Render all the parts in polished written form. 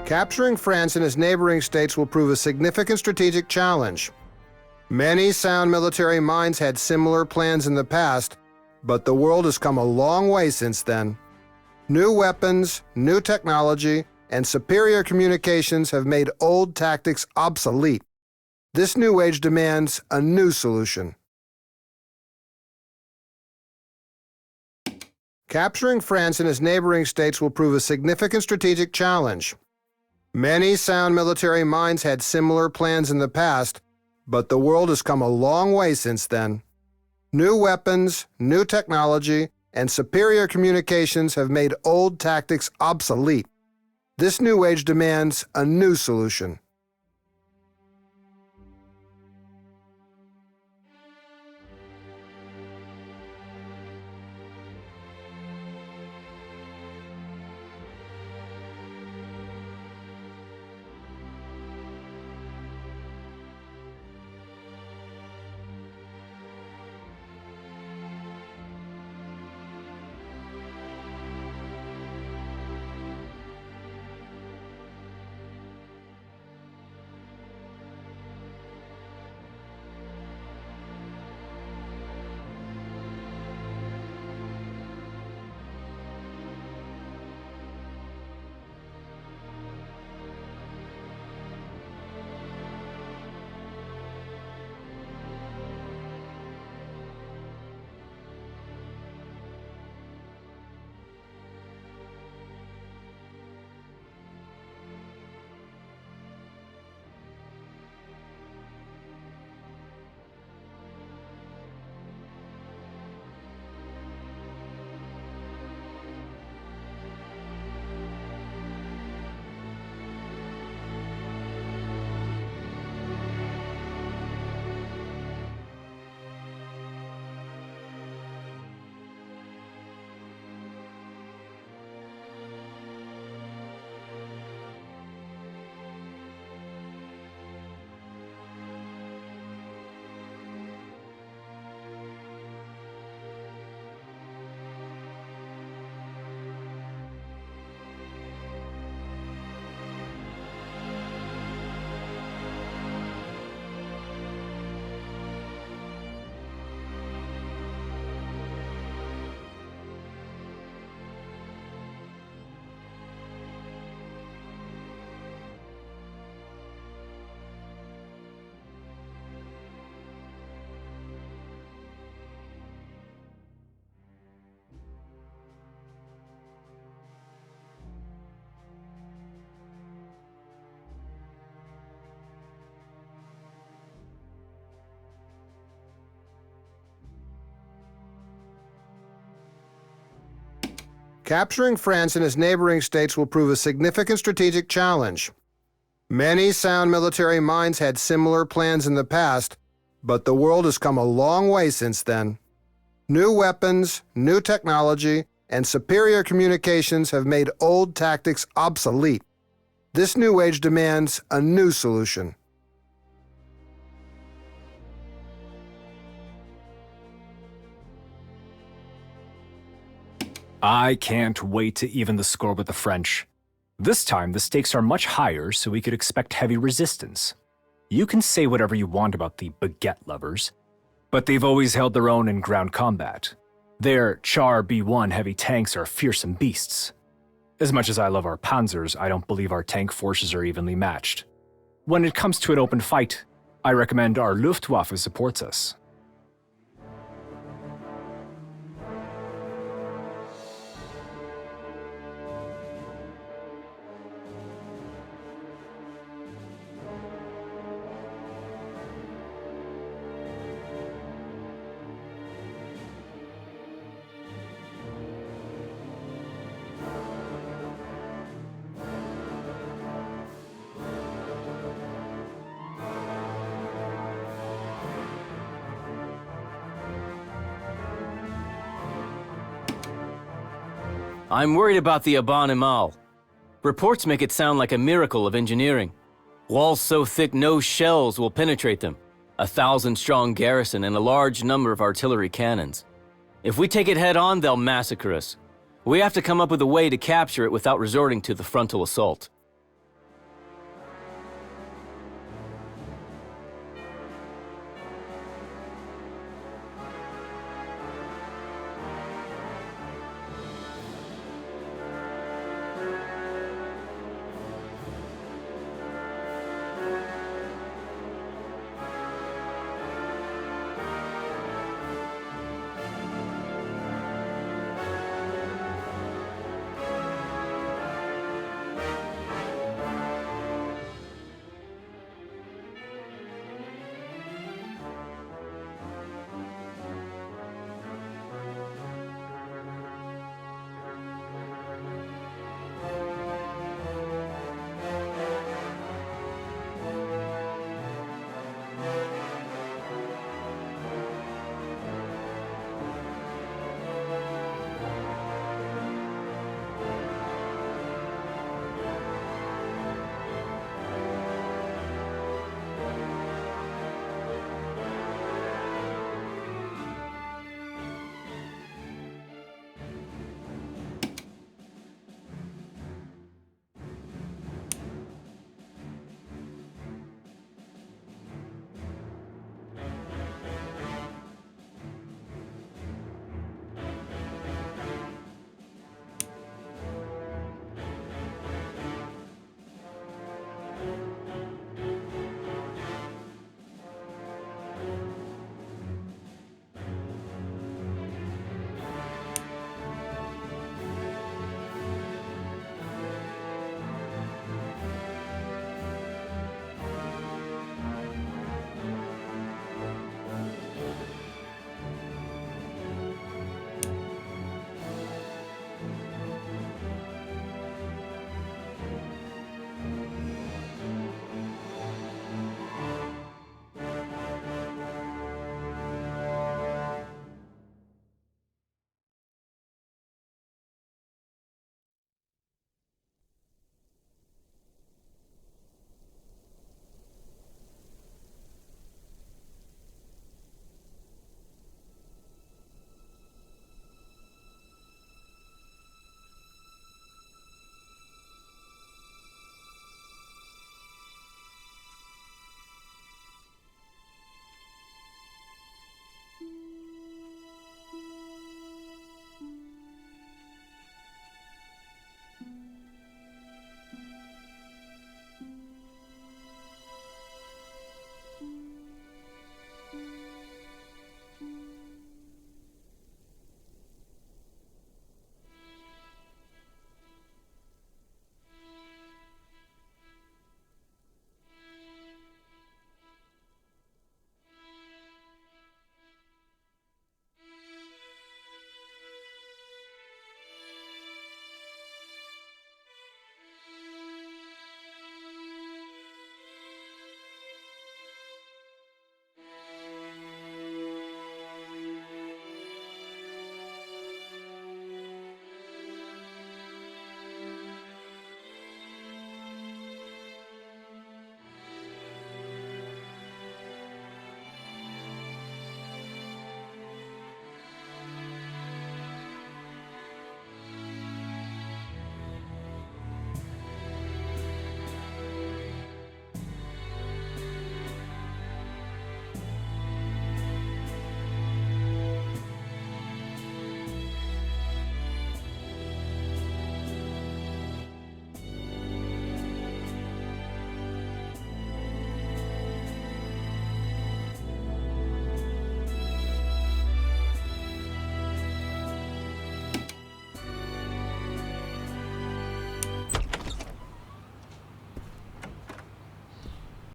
Capturing France and its neighboring states will prove a significant strategic challenge. Many sound military minds had similar plans in the past, but the world has come a long way since then. New weapons, new technology, and superior communications have made old tactics obsolete. This new age demands a new solution. Capturing France and its neighboring states will prove a significant strategic challenge. Many sound military minds had similar plans in the past, but the world has come a long way since then. New weapons, new technology, and superior communications have made old tactics obsolete. This new age demands a new solution. Capturing France and its neighboring states will prove a significant strategic challenge. Many sound military minds had similar plans in the past, but the world has come a long way since then. New weapons, new technology, and superior communications have made old tactics obsolete. This new age demands a new solution. I can't wait to even the score with the French. This time, the stakes are much higher, so we could expect heavy resistance. You can say whatever you want about the baguette lovers, but they've always held their own in ground combat. Their Char B1 heavy tanks are fearsome beasts. As much as I love our panzers, I don't believe our tank forces are evenly matched. When it comes to an open fight, I recommend our Luftwaffe supports us. I'm worried about the Abanimal. Reports make it sound like a miracle of engineering. Walls so thick no shells will penetrate them. 1,000-strong garrison and a large number of artillery cannons. If we take it head-on, they'll massacre us. We have to come up with a way to capture it without resorting to the frontal assault.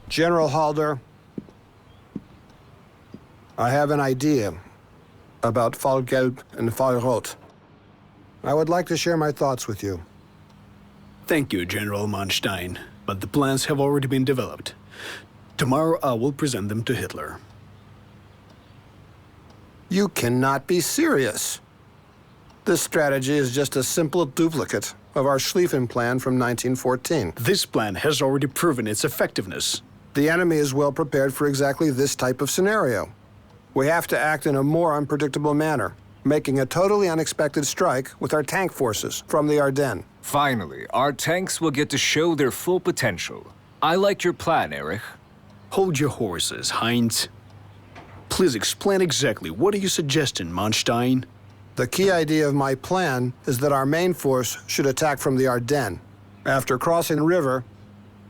General Halder, I have an idea about Fallgelb and Fallrot. I would like to share my thoughts with you. Thank you, General Manstein, but the plans have already been developed. Tomorrow I will present them to Hitler. You cannot be serious. This strategy is just a simple duplicate of our Schlieffen plan from 1914. This plan has already proven its effectiveness. The enemy is well prepared for exactly this type of scenario. We have to act in a more unpredictable manner, making a totally unexpected strike with our tank forces from the Ardennes. Finally, our tanks will get to show their full potential. I like your plan, Erich. Hold your horses, Heinz. Please explain exactly what are you suggesting, Manstein? The key idea of my plan is that our main force should attack from the Ardennes. After crossing the river,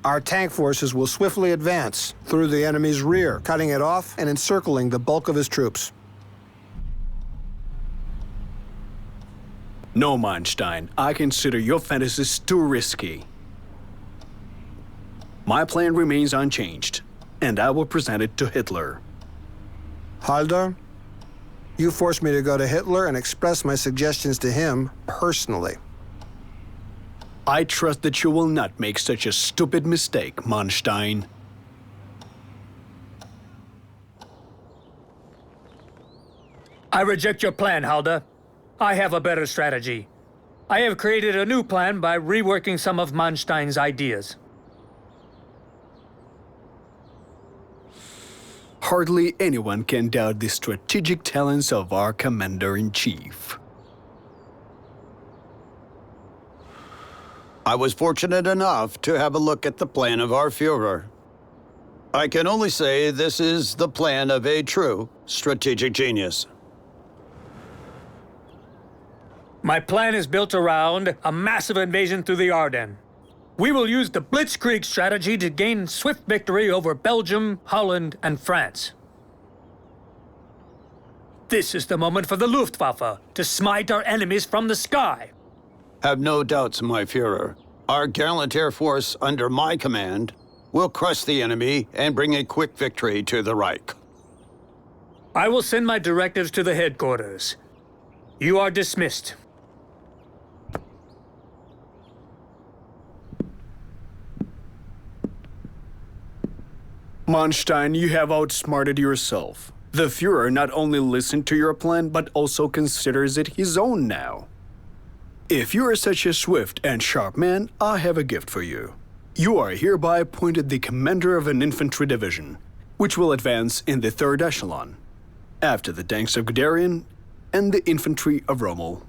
our tank forces will swiftly advance through the enemy's rear, cutting it off and encircling the bulk of his troops. No, Manstein, I consider your fantasies too risky. My plan remains unchanged, and I will present it to Hitler. Halder, you forced me to go to Hitler and express my suggestions to him personally. I trust that you will not make such a stupid mistake, Manstein. I reject your plan, Halder. I have a better strategy. I have created a new plan by reworking some of Manstein's ideas. Hardly anyone can doubt the strategic talents of our Commander-in-Chief. I was fortunate enough to have a look at the plan of our Führer. I can only say this is the plan of a true strategic genius. My plan is built around a massive invasion through the Ardennes. We will use the blitzkrieg strategy to gain swift victory over Belgium, Holland, and France. This is the moment for the Luftwaffe to smite our enemies from the sky. Have no doubts, my Führer. Our gallant Air Force under my command will crush the enemy and bring a quick victory to the Reich. I will send my directives to the headquarters. You are dismissed. Manstein, you have outsmarted yourself. The Führer not only listened to your plan, but also considers it his own now. If you are such a swift and sharp man, I have a gift for you. You are hereby appointed the commander of an infantry division, which will advance in the third echelon, after the tanks of Guderian and the infantry of Rommel.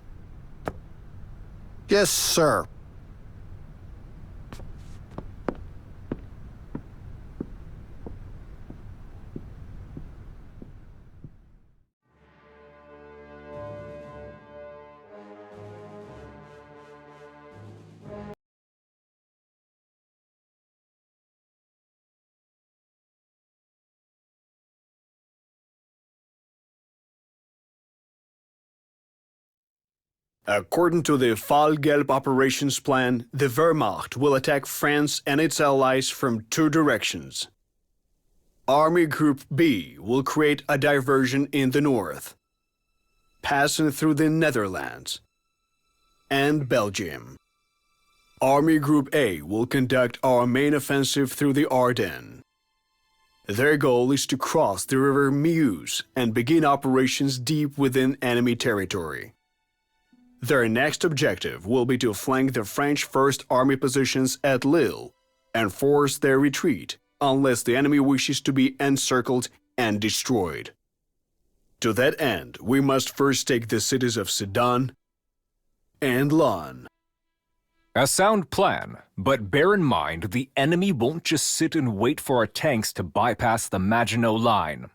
Yes, sir. According to the Fallgelb operations plan, the Wehrmacht will attack France and its allies from two directions. Army Group B will create a diversion in the north, passing through the Netherlands and Belgium. Army Group A will conduct our main offensive through the Ardennes. Their goal is to cross the river Meuse and begin operations deep within enemy territory. Their next objective will be to flank the French First Army positions at Lille and force their retreat unless the enemy wishes to be encircled and destroyed. To that end, we must first take the cities of Sedan and Laon. A sound plan, but bear in mind the enemy won't just sit and wait for our tanks to bypass the Maginot Line.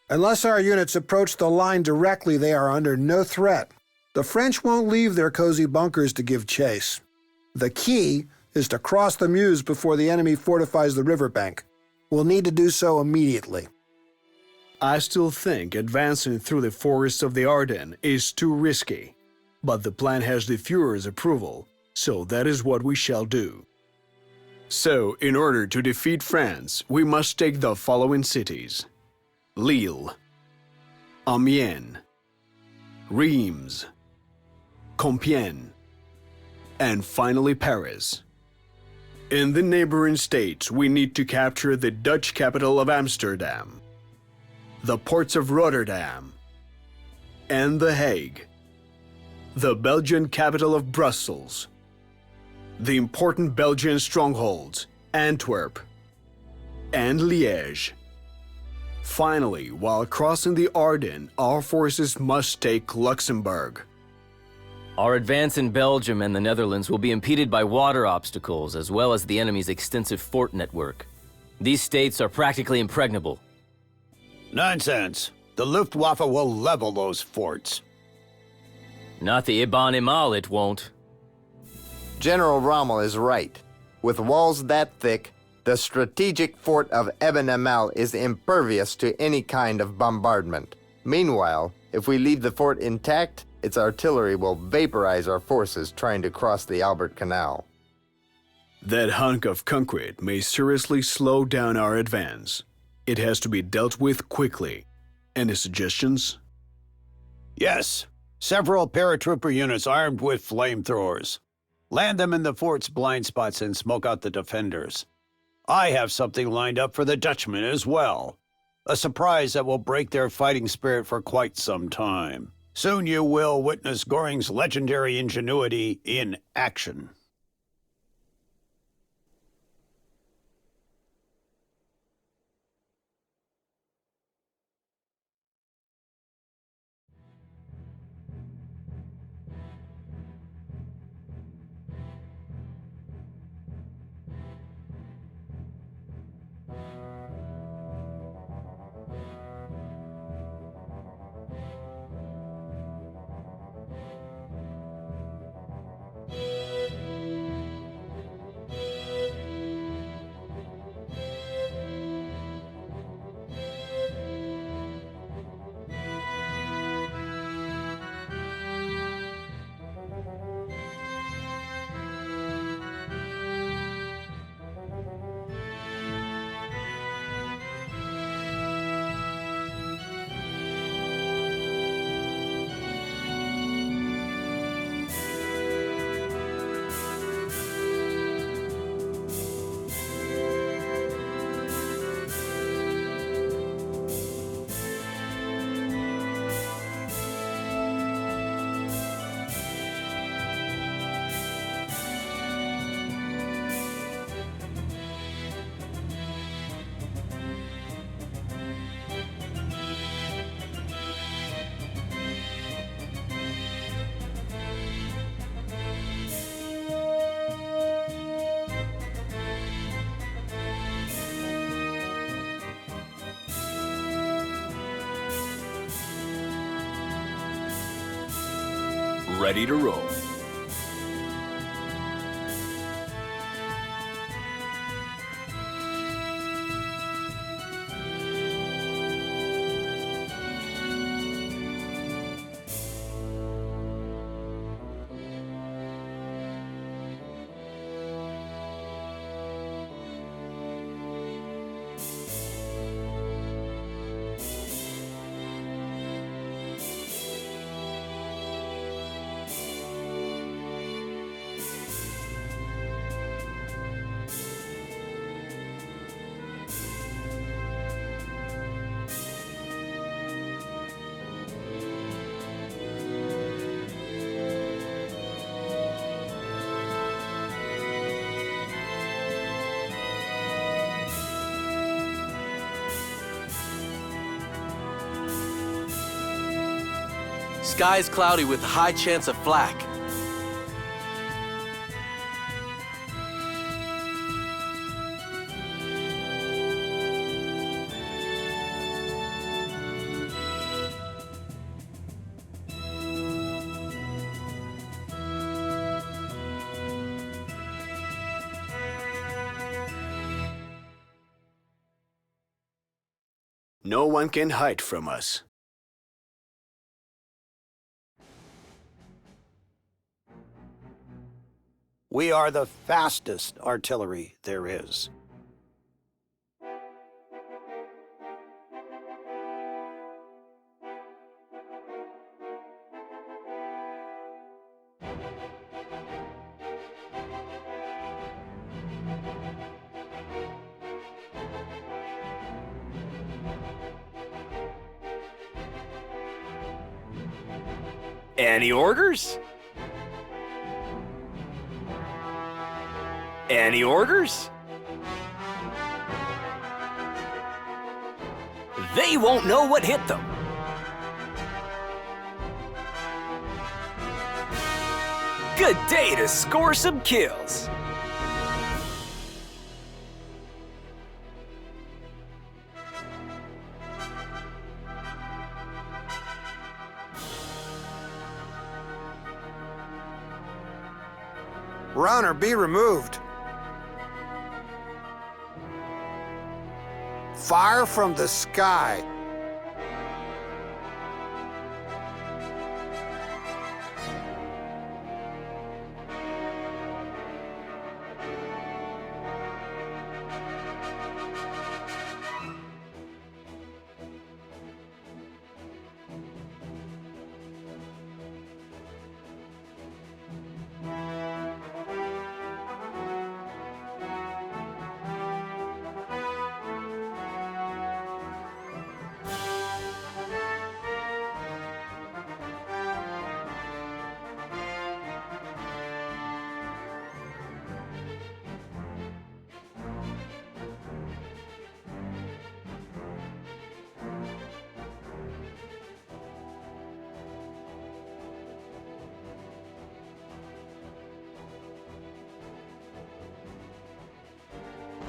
Unless our units approach the line directly, they are under no threat. The French won't leave their cozy bunkers to give chase. The key is to cross the Meuse before the enemy fortifies the riverbank. We'll need to do so immediately. I still think advancing through the forests of the Ardennes is too risky, but the plan has the Führer's approval, so that is what we shall do. So, in order to defeat France, we must take the following cities: Lille, Amiens, Reims, Compiègne, and finally Paris. In the neighboring states, we need to capture the Dutch capital of Amsterdam, the ports of Rotterdam, and The Hague, the Belgian capital of Brussels, the important Belgian strongholds, Antwerp, and Liège. Finally, while crossing the Ardennes, our forces must take Luxembourg. Our advance in Belgium and the Netherlands will be impeded by water obstacles as well as the enemy's extensive fort network. These states are practically impregnable. Nonsense. The Luftwaffe will level those forts. Not the Iban-Imal, it won't. General Rommel is right. With walls that thick, the strategic fort of Eben-Emel is impervious to any kind of bombardment. Meanwhile, if we leave the fort intact, its artillery will vaporize our forces trying to cross the Albert Canal. That hunk of concrete may seriously slow down our advance. It has to be dealt with quickly. Any suggestions? Yes. Several paratrooper units armed with flamethrowers. Land them in the fort's blind spots and smoke out the defenders. I have something lined up for the Dutchmen as well. A surprise that will break their fighting spirit for quite some time. Soon you will witness Göring's legendary ingenuity in action. Ready to roll. Skies cloudy with high chance of flak. No one can hide from us. We are the fastest artillery there is. Any orders? Any orders? They won't know what hit them. Good day to score some kills. Run or be removed. Fire from the sky.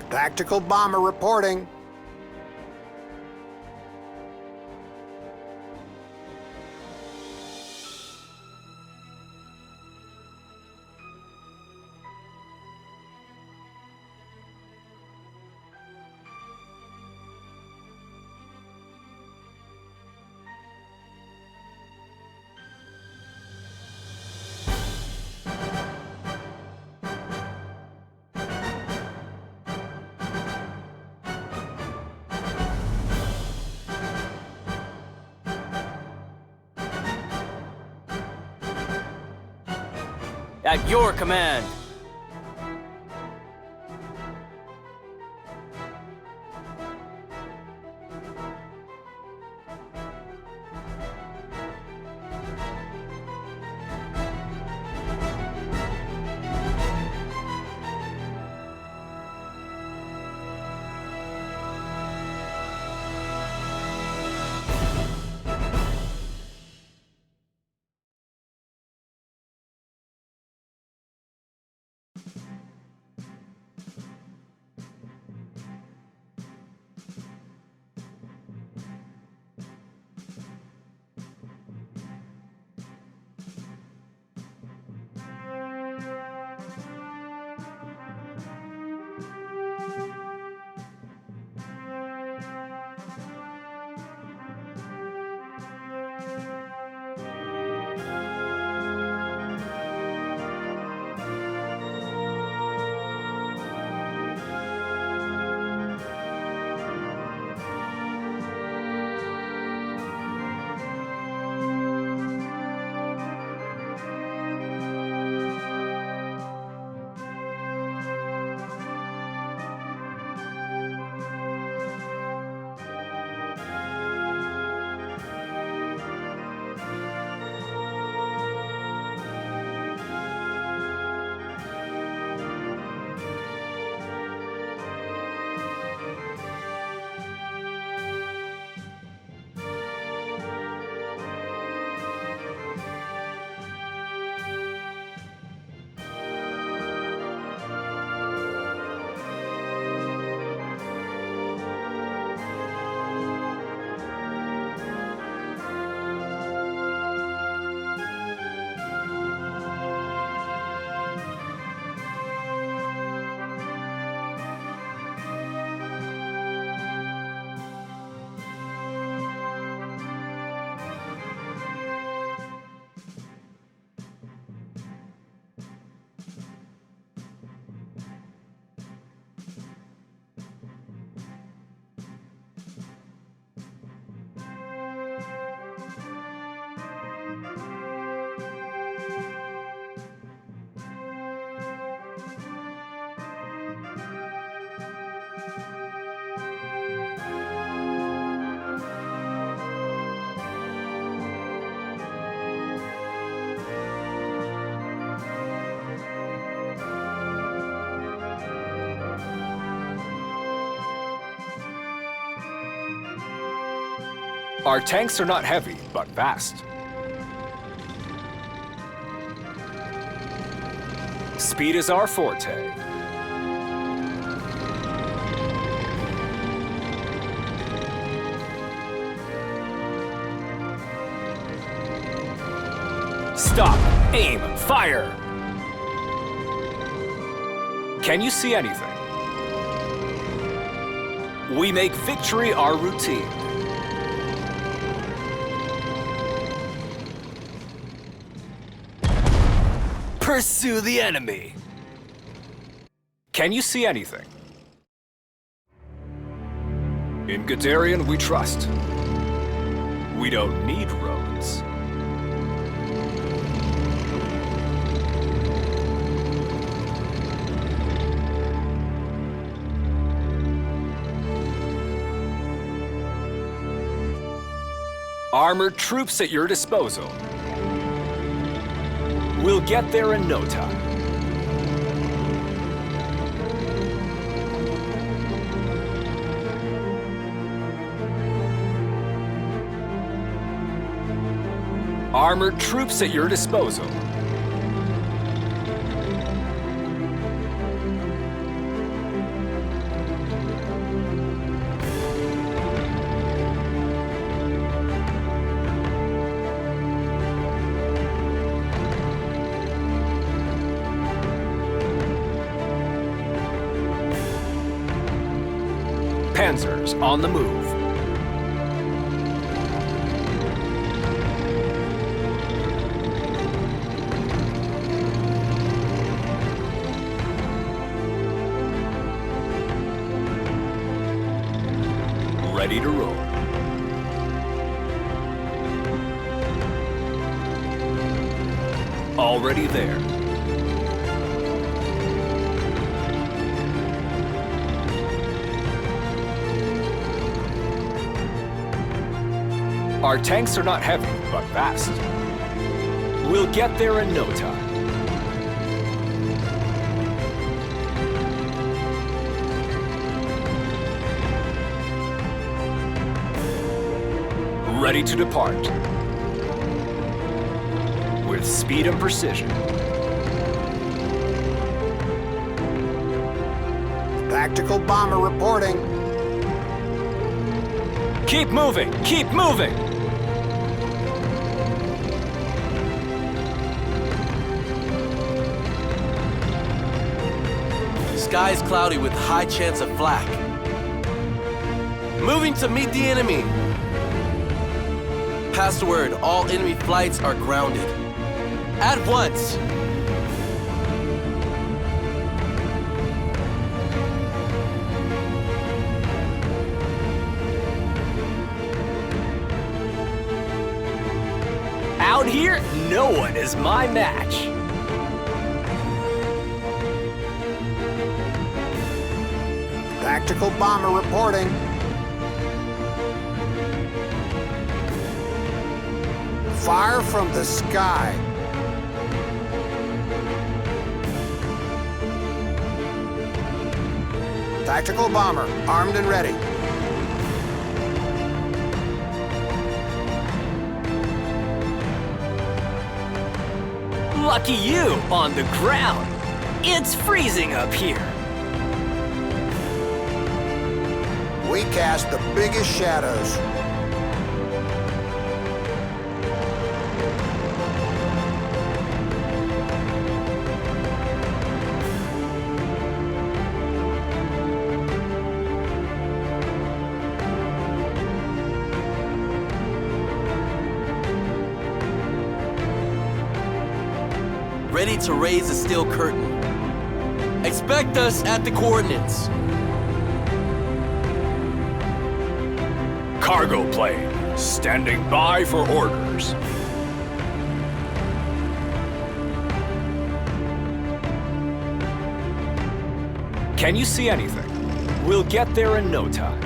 Tactical bomber reporting. At your command. Our tanks are not heavy, but fast. Speed is our forte. Stop! Aim! Fire! Can you see anything? We make victory our routine. Pursue the enemy! Can you see anything? In Guderian, we trust. We don't need roads. Armored troops at your disposal. We'll get there in no time. Armored troops at your disposal. Panzers on the move. Ready to roll. Already there. Our tanks are not heavy, but fast. We'll get there in no time. Ready to depart. With speed and precision. Tactical bomber reporting. Keep moving! Keep moving! Skies cloudy with high chance of flak. Moving to meet the enemy. Pass the word, all enemy flights are grounded. At once. Out here, no one is my match. Tactical bomber reporting. Fire from the sky. Tactical bomber, armed and ready. Lucky you, on the ground. It's freezing up here. We cast the biggest shadows. Ready to raise the steel curtain. Expect us at the coordinates. Cargo plane, standing by for orders. Can you see anything? We'll get there in no time.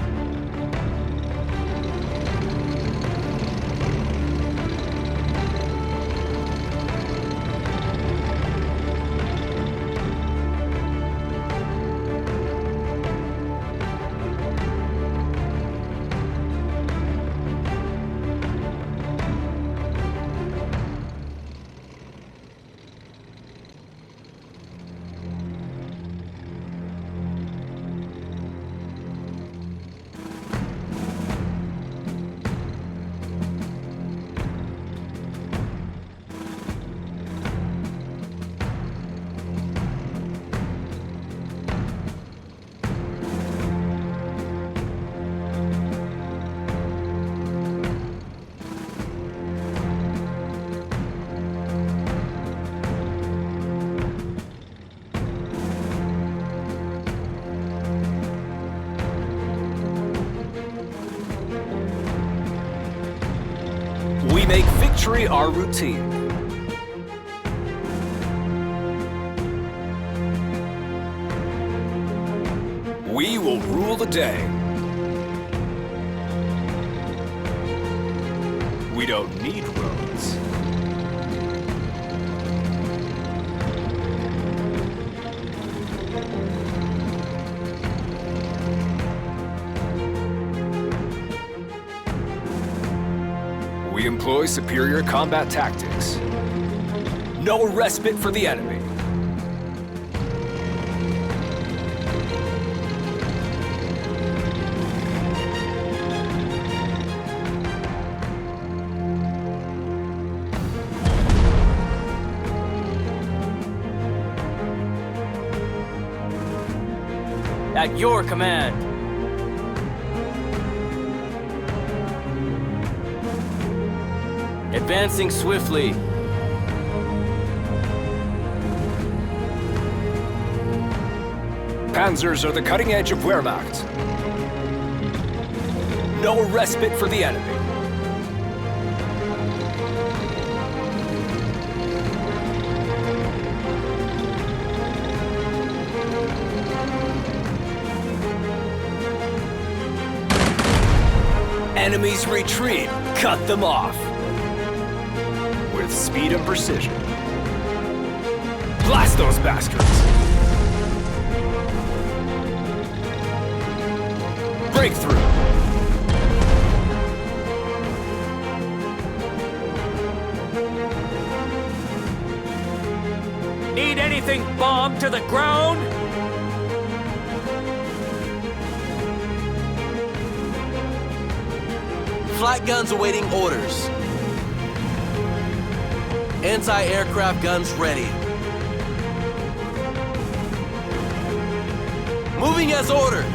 make victory our routine. We will rule the day. We don't need roads. We employ superior combat tactics. No respite for the enemy. At your command. Advancing swiftly. Panzers are the cutting edge of Wehrmacht. No respite for the enemy. Enemies retreat. Cut them off. With speed and precision. Blast those bastards. Breakthrough. Need anything bombed to the ground? Flat guns awaiting orders. Anti-aircraft guns ready. Moving as ordered.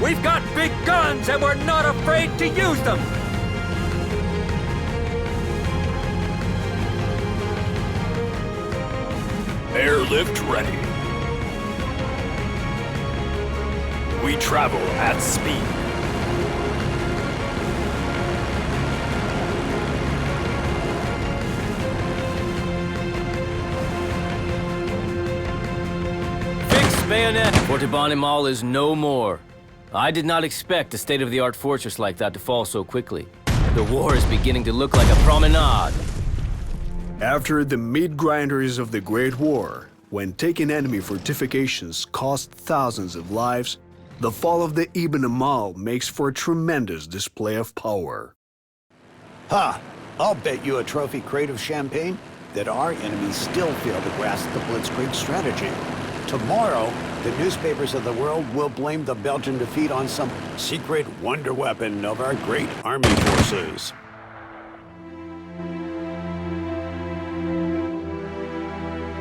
We've got big guns and we're not afraid to use them! Airlift ready. We travel at speed. Fixed bayonet. Fort Ebonimal is no more. I did not expect a state-of-the-art fortress like that to fall so quickly. The war is beginning to look like a promenade. After the meat grinders of the Great War, when taking enemy fortifications cost thousands of lives, the fall of the Ibn Amal makes for a tremendous display of power. Ha! I'll bet you a trophy crate of champagne that our enemies still fail to grasp the blitzkrieg strategy. Tomorrow, the newspapers of the world will blame the Belgian defeat on some secret wonder weapon of our great army forces.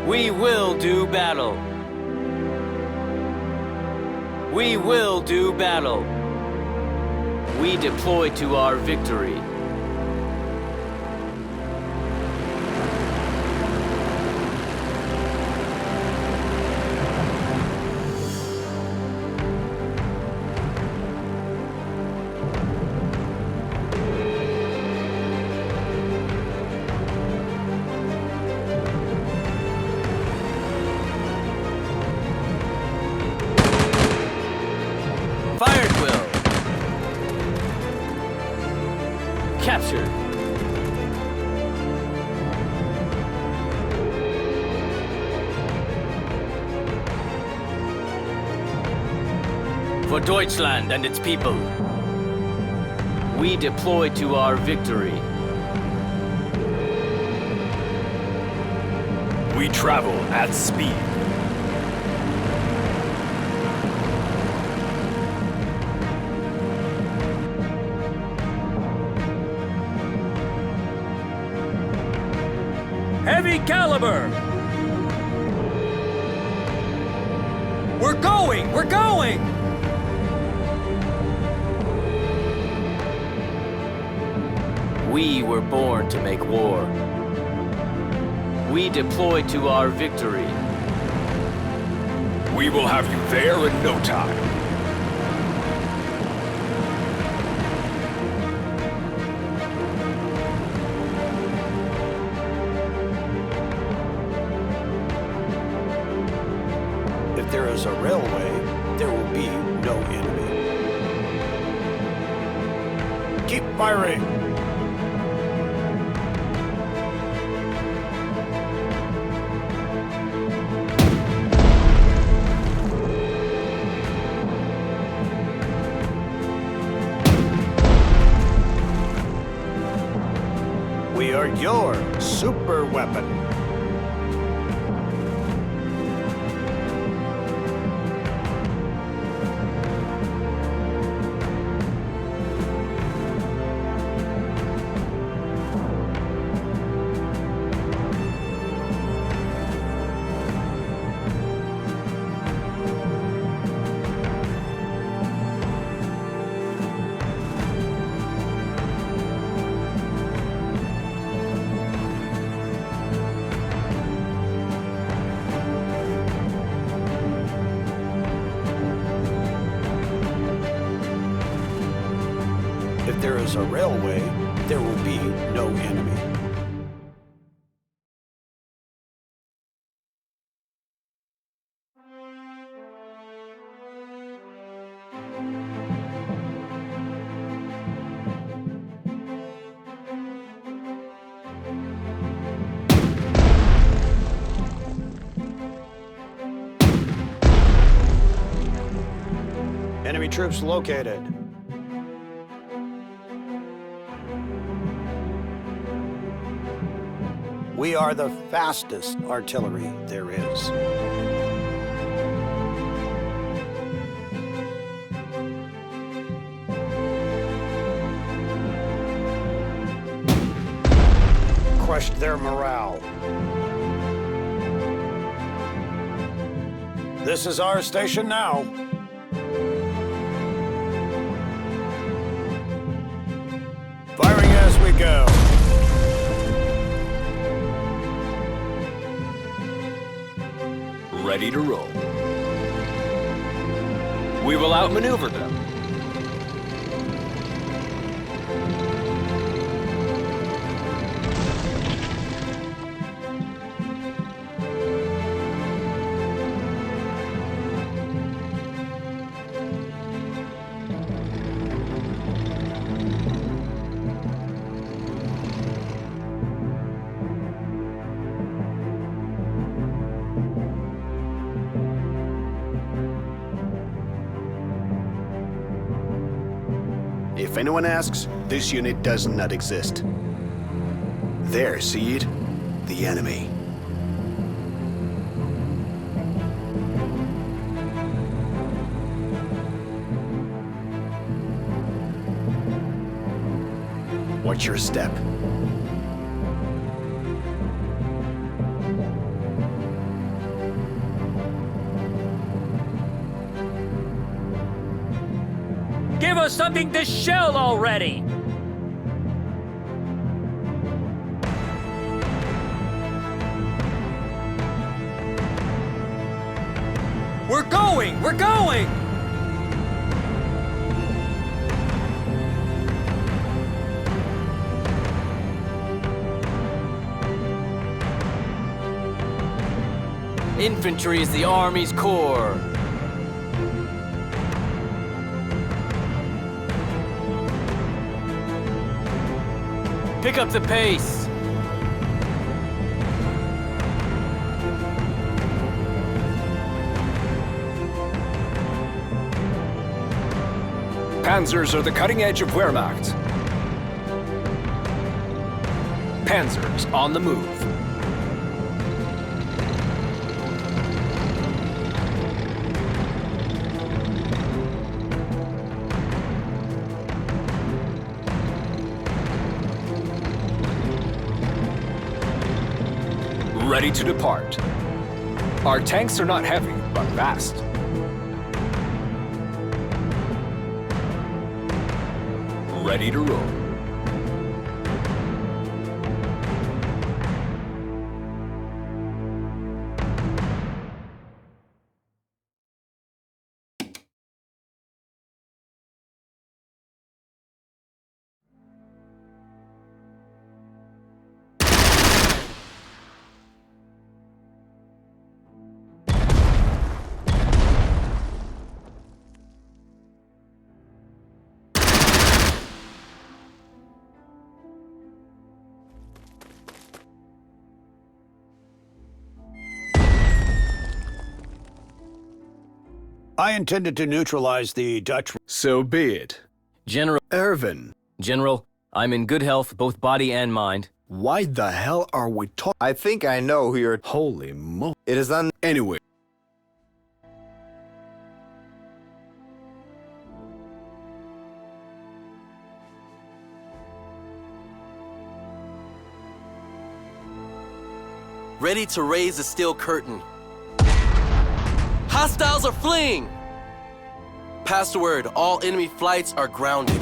We will do battle. We will do battle. We deploy to our victory. Fired will. Captured. For Deutschland and its people. We deploy to our victory. We travel at speed. Heavy caliber! We're going! We're going! We were born to make war. We deploy to our victory. We will have you there in no time. If there is a railway, there will be no enemy. Keep firing! We are your super weapon. If there is a railway, there will be no enemy. Enemy troops located. We are the fastest artillery there is. Crushed their morale. This is our station now. Firing as we go. Ready to roll. We will outmaneuver them. If anyone asks, this unit does not exist. There, see it? The enemy. Watch your step. Give us something to shell already! We're going! We're going! Infantry is the Army's core. Pick up the pace. Panzers are the cutting edge of Wehrmacht. Panzers on the move. Ready to depart. Our tanks are not heavy, but fast. Ready to roll. I intended to neutralize the Dutch. So be it. General, Irvin, General, I'm in good health, both body and mind. why the hell are we talking? I think I know who you're. Holy mo. It is Anyway. Ready to raise the steel curtain. Hostiles are fleeing! Pass the word, all enemy flights are grounded.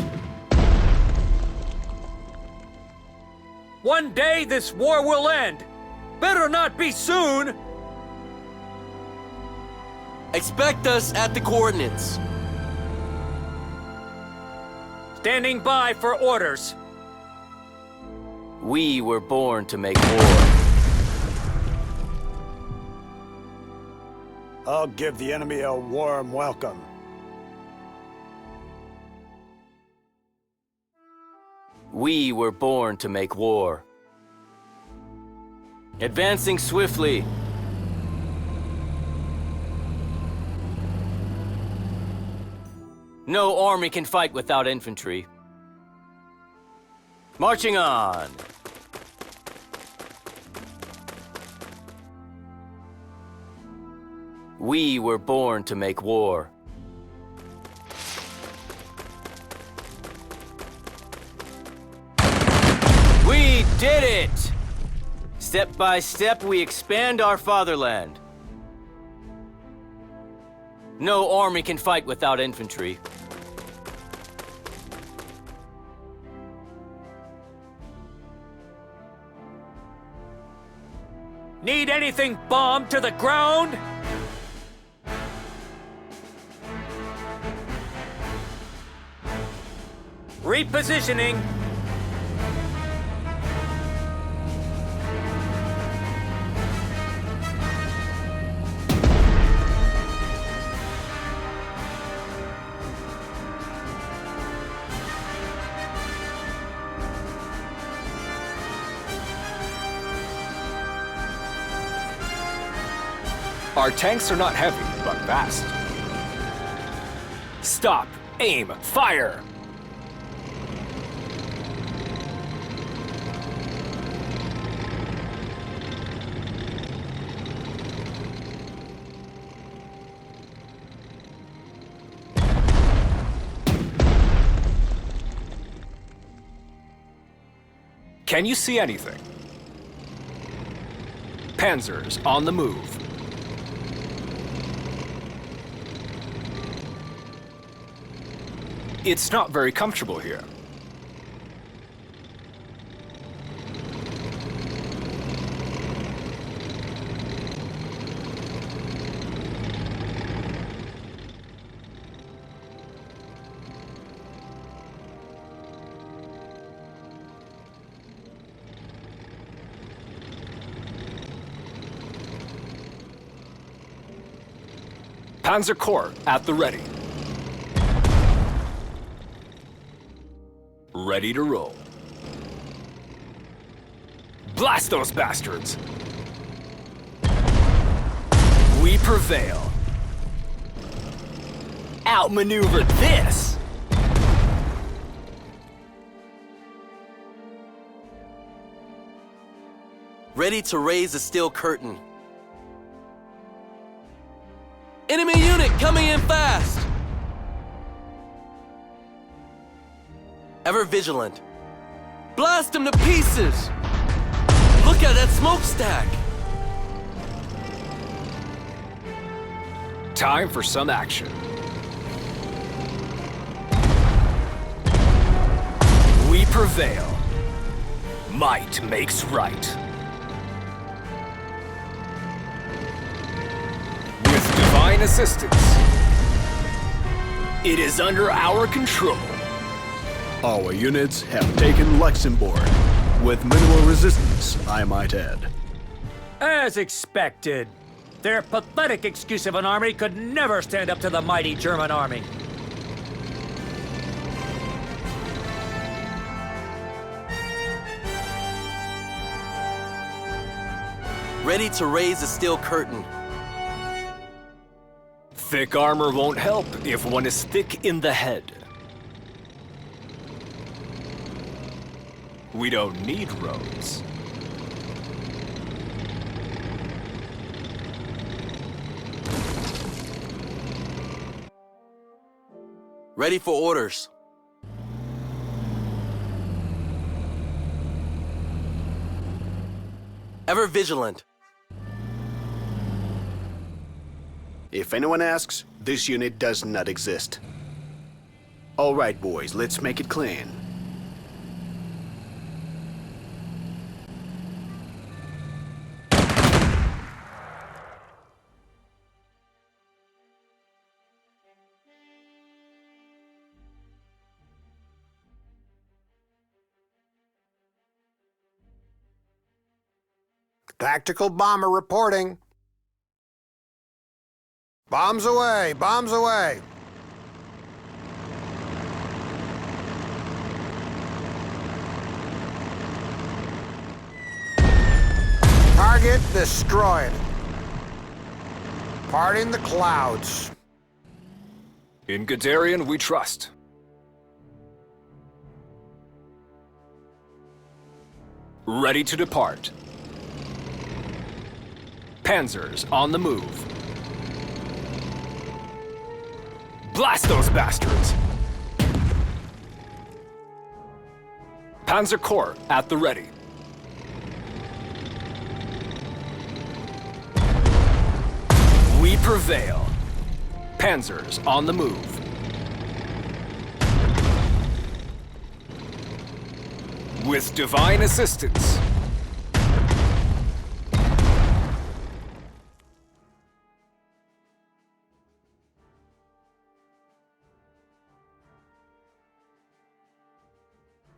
One day this war will end. Better not be soon. Expect us at the coordinates. Standing by for orders. We were born to make war. I'll give the enemy a warm welcome. We were born to make war. Advancing swiftly. No army can fight without infantry. Marching on. We were born to make war. We did it! Step by step, we expand our fatherland. No army can fight without infantry. Need anything bombed to the ground? Repositioning. Our tanks are not heavy, but fast. Stop! Aim! Fire! Can you see anything? Panzers on the move. It's not very comfortable here. Panzer Corps at the ready. Ready to roll. Blast those bastards! We prevail. Outmaneuver this! Ready to raise the steel curtain. Enemy unit coming in fast! Ever vigilant. Blast them to pieces! Look at that smokestack! Time for some action. We prevail. Might makes right. With divine assistance, it is under our control. Our units have taken Luxembourg, with minimal resistance, I might add. As expected. Their pathetic excuse of an army could never stand up to the mighty German army. Ready to raise the steel curtain. Thick armor won't help if one is thick in the head. We don't need roads. Ready for orders. Ever vigilant. If anyone asks, this unit does not exist. All right, boys, let's make it clean. Tactical bomber reporting. Bombs away, bombs away. Target destroyed. Parting the clouds. In Guderian, we trust. Ready to depart. Panzers on the move. Blast those bastards! Panzer Corps at the ready. We prevail. Panzers on the move. With divine assistance.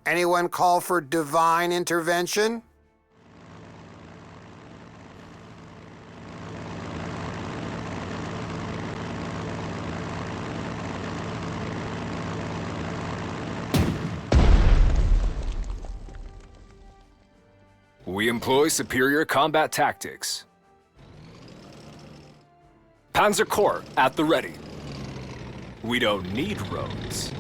Anyone call for divine intervention? We employ superior combat tactics. Panzer Corps at the ready. We don't need roads.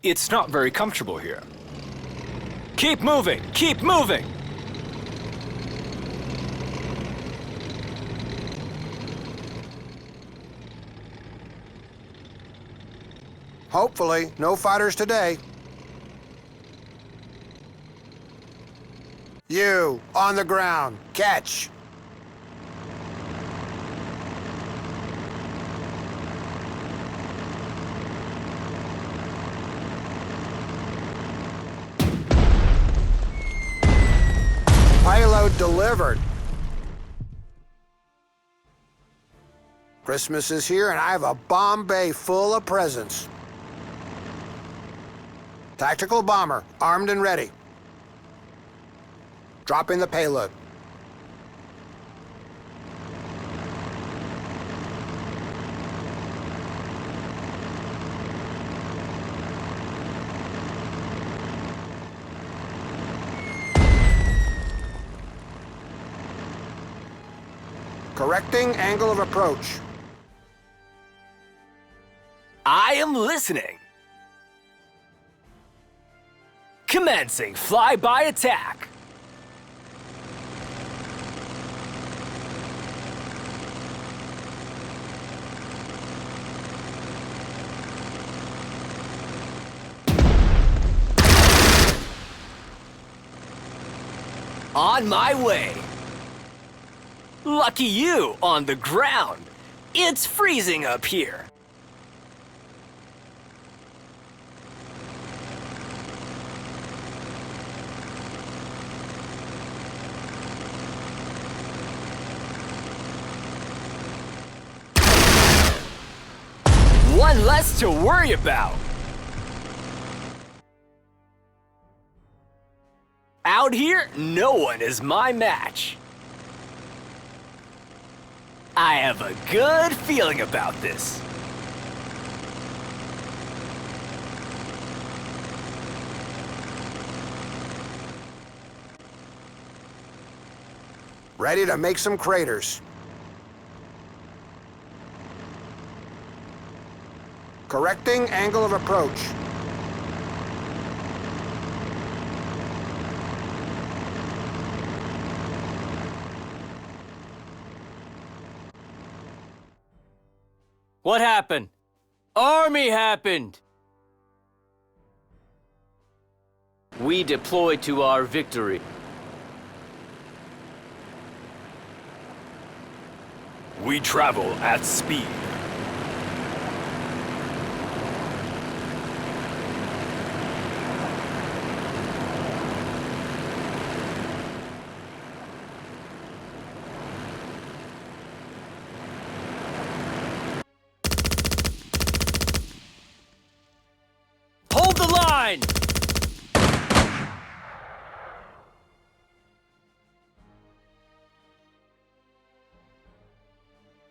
It's not very comfortable here. Keep moving! Keep moving! Hopefully, no fighters today. You, on the ground, catch! Payload delivered. Christmas is here and I have a bomb bay full of presents. Tactical bomber, armed and ready. Dropping the payload. Correcting angle of approach. I am listening. Commencing flyby attack. On my way. Lucky you on the ground. It's freezing up here. One less to worry about. Out here, no one is my match. I have a good feeling about this. Ready to make some craters. Correcting angle of approach. What happened? Army happened! We deploy to our victory. We travel at speed. Hold the line!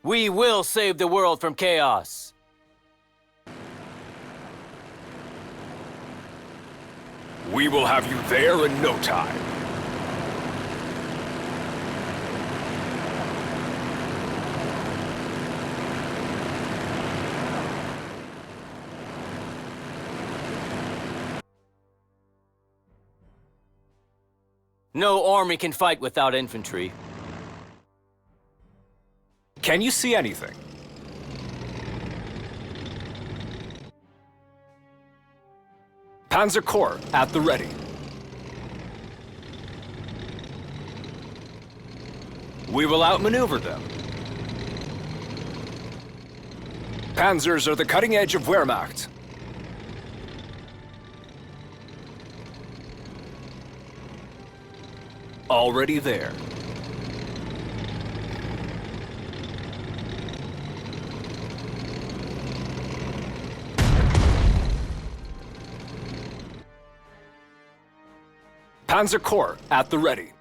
We will save the world from chaos. We will have you there in no time. No army can fight without infantry. Can you see anything? Panzer Corps at the ready. We will outmaneuver them. Panzers are the cutting edge of Wehrmacht. Already there. Panzer Corps at the ready.